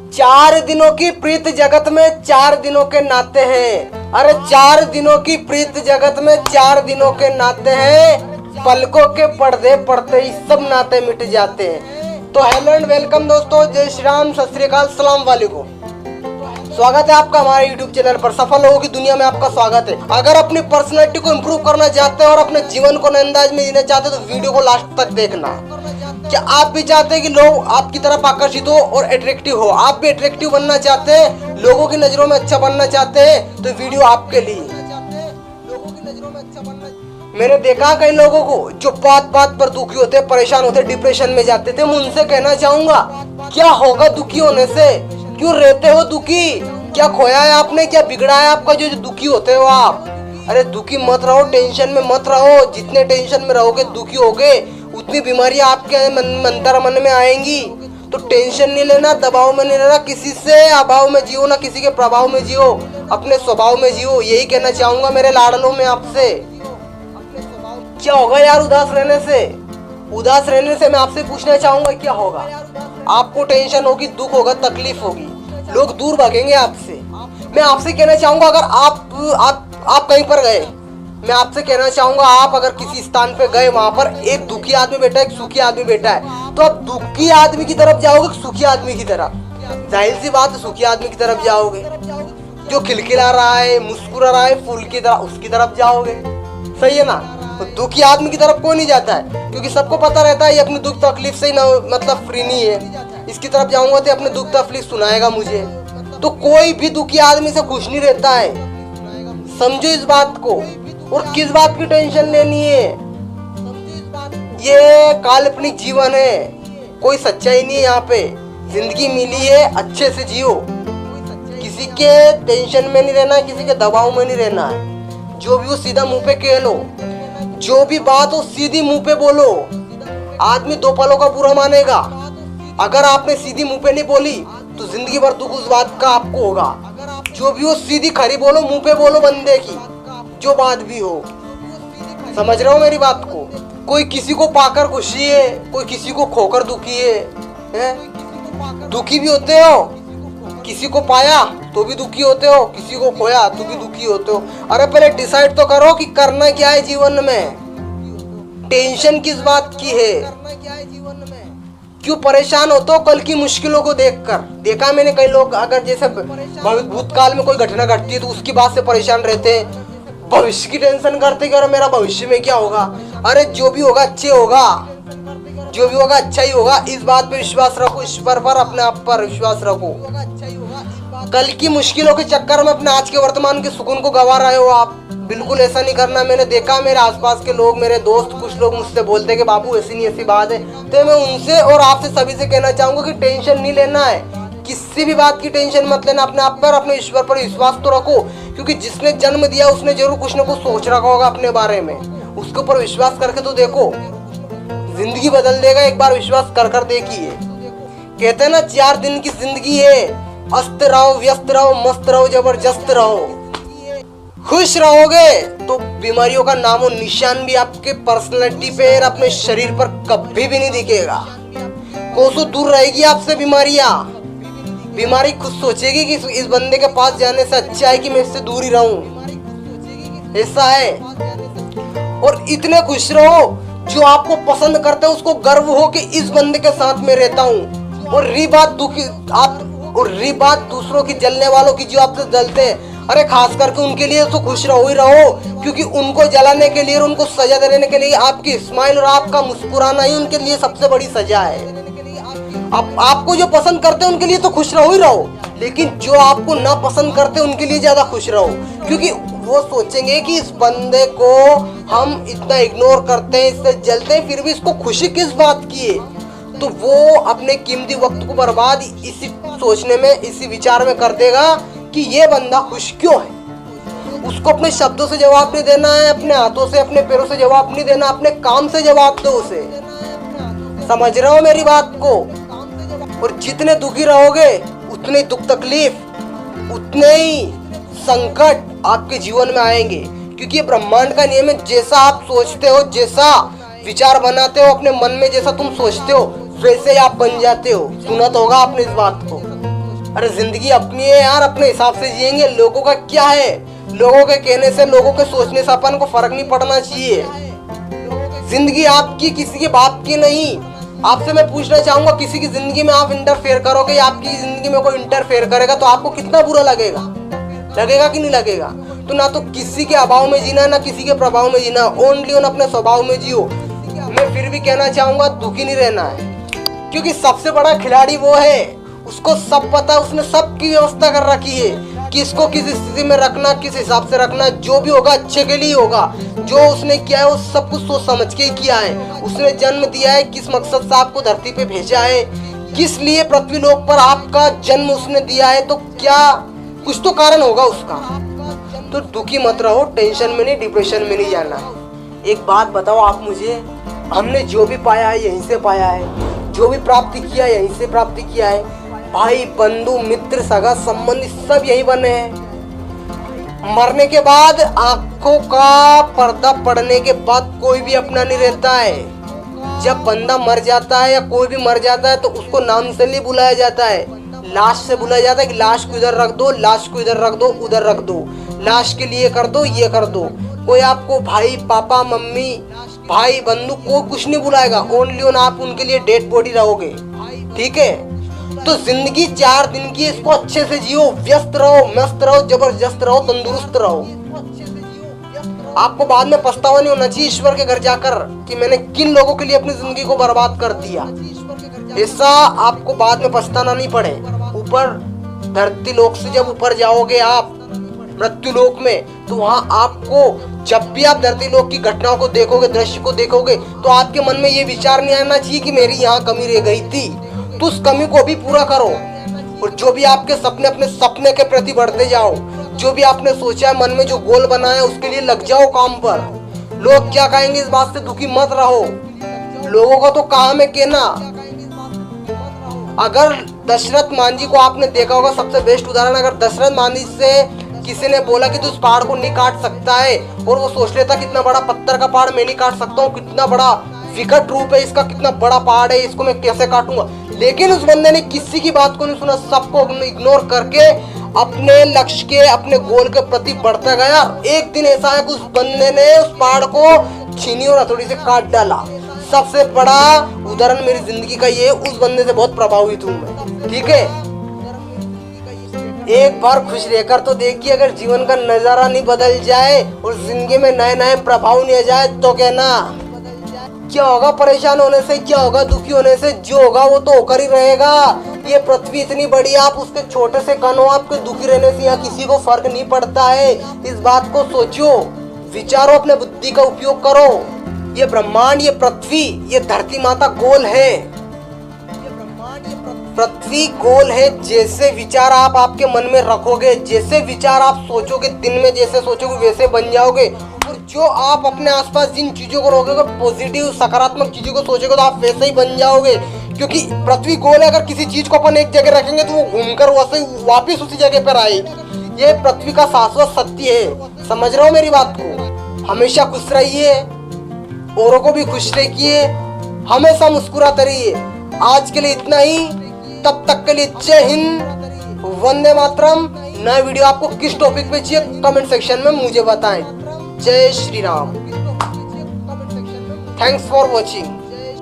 4 दिनों की प्रीत जगत में 4 दिनों के नाते हैं। अरे 4 दिनों की प्रीत जगत में 4 दिनों के नाते हैं। पलकों के पर्दे पड़ते ही सब नाते मिट जाते हैं। तो हेलो एंड वेलकम दोस्तों, जय श्री राम, सत श्री अकाल, सलाम वालेकुम। स्वागत है आपका हमारे YouTube चैनल पर। सफल लोगों की दुनिया में आपका स्वागत है। अगर अपनी पर्सनैलिटी को इम्प्रूव करना चाहते हैं और अपने जीवन को नए अंदाज में जीना चाहते हैं तो वीडियो को लास्ट तक देखना। क्या आप भी चाहते हैं कि लोग आपकी तरफ आकर्षित हो और अट्रैक्टिव हो? आप भी अट्रैक्टिव बनना चाहते हैं, लोगों की नजरों में अच्छा बनना चाहते हैं, तो वीडियो आपके लिए। मैंने देखा कई लोगों को जो बात बात पर दुखी होते, परेशान होते, डिप्रेशन में जाते थे। मैं उनसे कहना चाहूंगा, क्या होगा दुखी होने से? क्यों रहते हो दुखी? क्या खोया है आपने? क्या बिगड़ा है आपका जो दुखी होते हो आप? अरे दुखी मत रहो, टेंशन में मत रहो। जितने टेंशन में रहोगे, दुखी होगे, उतनी बीमारियां आपके मन में आएंगी। तो टेंशन नहीं लेना, दबाव में नहीं रहना, किसी से अभाव में जियो ना किसी के प्रभाव में जियो, अपने स्वभाव में जियो। यही कहना चाहूंगा मेरे लाडलों में आपसे। क्या होगा यार उदास रहने से? उदास रहने से मैं आपसे पूछना चाहूंगा, क्या होगा? आपको टेंशन होगी, दुख होगा, तकलीफ होगी, लोग दूर भागेंगे आपसे। मैं आपसे कहना चाहूंगा, अगर आप कहीं पर गए, मैं आपसे कहना चाहूंगा, आप अगर किसी स्थान पे गए, वहां पर एक दुखी आदमी बैठा है, एक सुखी आदमी बैठा है, तो आप दुखी आदमी की तरफ जाओगे, सुखी आदमी की तरफ? जाहिर सी बात है सुखी आदमी की तरफ जाओगे। जो खिलखिला रहा है, मुस्कुरा रहा है, फूल की तरह, उसकी तरफ जाओगे। सही है ना? तो दुखी आदमी की तरफ कोई नहीं जाता है, क्योंकि सबको पता रहता है ये अपनी दुख तकलीफ से ही ना, मतलब फ्री नहीं है। इसकी तरफ जाऊंगा तो अपने दुख तकलीफ सुनाएगा मुझे। तो कोई भी दुखी आदमी से खुश नहीं रहता है, समझो इस बात को। और किस बात की टेंशन लेनी है? ये काल्पनिक जीवन है, कोई सच्चाई नहीं है यहाँ पे। जिंदगी मिली है, अच्छे से जियो। किसी के टेंशन में नहीं रहना है, किसी के दबाव में नहीं रहना है। जो भी हो सीधा मुंह पे कह लो, जो भी बात हो सीधी मुंह पे बोलो। आदमी दो पलों का बुरा मानेगा। अगर आपने सीधी मुंह पे नहीं बोली तो जिंदगी भर दुख उस बात का आपको होगा। जो भी हो सीधी खरी बोलो, मुंह पे बोलो बंदे की, जो बात भी हो। समझ रहे हो मेरी बात को? कोई किसी को पाकर खुशी है, कोई किसी को खोकर दुखी है? दुखी भी होते हो, किसी को पाया तो भी दुखी होते हो, किसी को खोया तो भी दुखी होते हो। अरे पहले डिसाइड तो करो कि करना क्या है जीवन में। टेंशन किस बात की है? क्यों परेशान होते हो कल की मुश्किलों को देखकर? देखा मैंने कई लोग, अगर जैसे भूतकाल में कोई घटना घटती है तो उसकी बात से परेशान रहते हैं, भविष्य की टेंशन करते कि अरे मेरा भविष्य में क्या होगा। अरे जो भी होगा अच्छे होगा, जो भी होगा अच्छा ही होगा। इस बात पे विश्वास रखो, ईश्वर पर, अपने आप पर विश्वास रखो। कल की मुश्किलों के चक्कर में अपने आज के वर्तमान के सुकून को गंवा रहे हो आप। बिल्कुल ऐसा नहीं करना। मैंने देखा मेरे आसपास के लोग, मेरे दोस्त, कुछ लोग मुझसे बोलते कि बाबू ऐसी नहीं ऐसी बात है। तो मैं उनसे और आपसे सभी से कहना चाहूंगा कि टेंशन नहीं लेना है, किसी भी बात की टेंशन मत लेना। अपने आप पर, अपने ईश्वर पर विश्वास तो रखो, क्योंकि जिसने जन्म दिया उसने जरूर कुछ न कुछ सोच रखा होगा अपने बारे में। उसके ऊपर विश्वास करके तो देखो, जिंदगी बदल देगा। एक बार विश्वास कर कर देखिए। कहते हैं ना, 4 दिन की जिंदगी है, अस्त रहो, व्यस्त रहो, मस्त रहो, जबरदस्त रहो। खुश रहोगे तो बीमारियों का नामो निशान भी आपके पर्सनैलिटी पे और अपने शरीर पर कभी भी नहीं दिखेगा। कोसों दूर रहेगी आपसे बीमारियां। बीमारी खुद सोचेगी कि इस बंदे के पास जाने से अच्छा है कि मैं इससे दूर ही रहूं। ऐसा है। और इतने खुश रहो, जो आपको पसंद करते हैं उसको गर्व हो कि इस बंदे के साथ में रहता हूँ। और रही बात दूसरों की, जलने वालों की, जो आपसे जलते हैं, अरे खास करके उनके लिए तो खुश रहो ही रहो, क्योंकि उनको जलाने के लिए और उनको सजा देने के लिए आपकी स्माइल और आपका मुस्कुराना ही उनके लिए सबसे बड़ी सजा है। आपको जो पसंद करते हैं उनके लिए तो खुश रहो ही रहो, लेकिन जो आपको ना पसंद करते उनके लिए ज्यादा खुश रहो, क्योंकि वो सोचेंगे कि इस बंदे को हम इतना इग्नोर करते हैं, इससे जलते हैं, फिर भी इसको खुशी किस बात की है। तो वो अपने कीमती वक्त को बर्बाद इसी सोचने में, इसी विचार में कर देगा कि ये बंदा खुश क्यों है। उसको अपने शब्दों से जवाब नहीं देना है, अपने हाथों से, अपने पैरों से जवाब नहीं देना, अपने काम से जवाब दो उसे। समझ रहे हो मेरी बात को? और जितने दुखी रहोगे उतने दुख तकलीफ, उतने ही संकट आपके जीवन में आएंगे, क्योंकि ये ब्रह्मांड का नियम है। जैसा आप सोचते हो, जैसा विचार बनाते हो अपने मन में, जैसा तुम सोचते हो वैसे ही आप बन जाते हो। सुना तो होगा आपने इस बात को। अरे जिंदगी अपनी है यार, अपने हिसाब से जिएंगे। लोगों का क्या है, लोगों के कहने से, लोगों के सोचने से अपन को फर्क नहीं पड़ना चाहिए। जिंदगी आपकी, किसी के बाप की नहीं। आपसे मैं पूछना चाहूंगा, किसी की जिंदगी में आप इंटरफेयर करोगे या आपकी जिंदगी में कोई इंटरफेयर करेगा तो आपको कितना बुरा लगेगा? लगेगा कि नहीं लगेगा? तो ना तो किसी के अभाव में जीना, ना किसी के प्रभाव में जीना, ओनली उन अपने स्वभाव में जियो। मैं फिर भी कहना चाहूंगा, दुखी नहीं रहना है, क्योंकि सबसे बड़ा खिलाड़ी वो है, उसको सब पता है, उसने सबकी व्यवस्था कर रखी है, किसको किस स्थिति में रखना, किस हिसाब से रखना। जो भी होगा अच्छे के लिए होगा। जो उसने किया है वो सब कुछ सोच समझ के ही किया है। उसने जन्म दिया है, किस मकसद से आपको धरती पे भेजा है, किस लिए पृथ्वी लोक पर आपका जन्म उसने दिया है, तो क्या कुछ तो कारण होगा उसका। तो दुखी मत रहो, टेंशन में नहीं, डिप्रेशन में नहीं जाना। एक बात बताओ आप मुझे, हमने जो भी पाया है यहीं से पाया है, जो भी प्राप्ति किया है यहीं से प्राप्ति किया है। भाई बंधु मित्र सगा संबंधी सब यही बने हैं। मरने के बाद आंखों का पर्दा पड़ने के बाद कोई भी अपना नहीं रहता है। जब बंदा मर जाता है या कोई भी मर जाता है तो उसको नाम से नहीं बुलाया जाता है, लाश से बुलाया जाता है कि लाश को इधर रख दो, लाश को इधर रख दो, उधर रख दो, लाश के लिए कर दो, ये कर दो। कोई आपको भाई, पापा, मम्मी, भाई, बंधु कोई कुछ नहीं बुलाएगा। ओनली ऑन आप उनके लिए डेड बॉडी रहोगे। ठीक है, तो जिंदगी 4 दिन की, इसको अच्छे से जियो, व्यस्त रहो, मस्त रहो, जबरदस्त रहो, तंदुरुस्त रहो। आपको बाद में पछतावा नहीं होना चाहिए ईश्वर के घर जाकर कि मैंने किन लोगों के लिए अपनी जिंदगी को बर्बाद कर दिया। ऐसा आपको बाद में पछताना नहीं पड़े। ऊपर धरती लोक से जब ऊपर जाओगे आप मृत्यु लोक में, तो वहां आपको, जब भी आप धरती लोक की घटनाओं को देखोगे, दृश्य को देखोगे, तो आपके मन में ये विचार नहीं आना चाहिए कि मेरी यहाँ कमी रह गई थी। तो उस कमी को भी पूरा करो, और जो भी आपके सपने, अपने सपने के प्रति बढ़ते जाओ। जो भी आपने सोचा है, मन में जो गोल बनाया, उसके लिए लग जाओ काम पर। लोग क्या कहेंगे इस बात से दुखी मत रहो, लोगों का तो काम है कहना। अगर दशरथ मांझी को आपने देखा होगा, सबसे बेस्ट उदाहरण, अगर दशरथ मांझी से किसी ने बोला कि तू इस पहाड़ को नहीं काट सकता है, और वो सोच लेता कितना बड़ा पत्थर का पहाड़ मैं नहीं काट सकता हूँ, कितना बड़ा विकट रूप है इसका, कितना बड़ा पहाड़ है, इसको मैं कैसे काटूंगा। लेकिन उस बंदे ने किसी की बात को नहीं सुना, सबको इग्नोर करके अपने लक्ष्य के, अपने गोल के प्रति बढ़ता गया। एक दिन ऐसा है कि उस बंदे ने उस पहाड़ को छीनी और हथौड़ी से काट डाला। सबसे बड़ा उदाहरण मेरी जिंदगी का ये, उस बंदे से बहुत प्रभावित हूँ मैं। ठीक है, एक बार खुश रहकर तो देखिए, अगर जीवन का नजारा नहीं बदल जाए और जिंदगी में नए नए प्रभाव नहीं आ जाए तो कहना क्या होगा परेशान होने से, क्या होगा दुखी होने से, जो होगा वो तो होकर ही रहेगा। ये पृथ्वी इतनी बड़ी, आप उसके छोटे से कण हो, आपके दुखी रहने से यहाँ किसी को फर्क नहीं पड़ता है। इस बात को सोचो, विचारो, अपने बुद्धि का उपयोग करो। ये ब्रह्मांड, ये पृथ्वी, ये धरती माता गोल है, पृथ्वी गोल है। जैसे विचार आप आपके मन में रखोगे, जैसे विचार आप सोचोगे, दिन में जैसे सोचोगे वैसे बन जाओगे। और जो आप अपने आसपास जिन चीजों को रोकोगे, पॉजिटिव सकारात्मक चीजों को सोचोगे, तो आप वैसे ही बन जाओगे। क्योंकि पृथ्वी गोल है, अगर किसी चीज को अपन एक जगह रखेंगे तो वो घूमकर वैसे वापिस उसी जगह पर आएगी। ये पृथ्वी का शाश्वत सत्य है। समझ रहे हो मेरी बात को? हमेशा खुश रहिए, औरों को भी खुश रखिए, हमेशा मुस्कुराते रहिए। आज के लिए इतना ही, तब तक के लिए जय हिंद, वंदे मातरम। नया वीडियो आपको किस टॉपिक पे चाहिए कमेंट सेक्शन में मुझे बताएं। जय Shri Ram. Thanks for watching.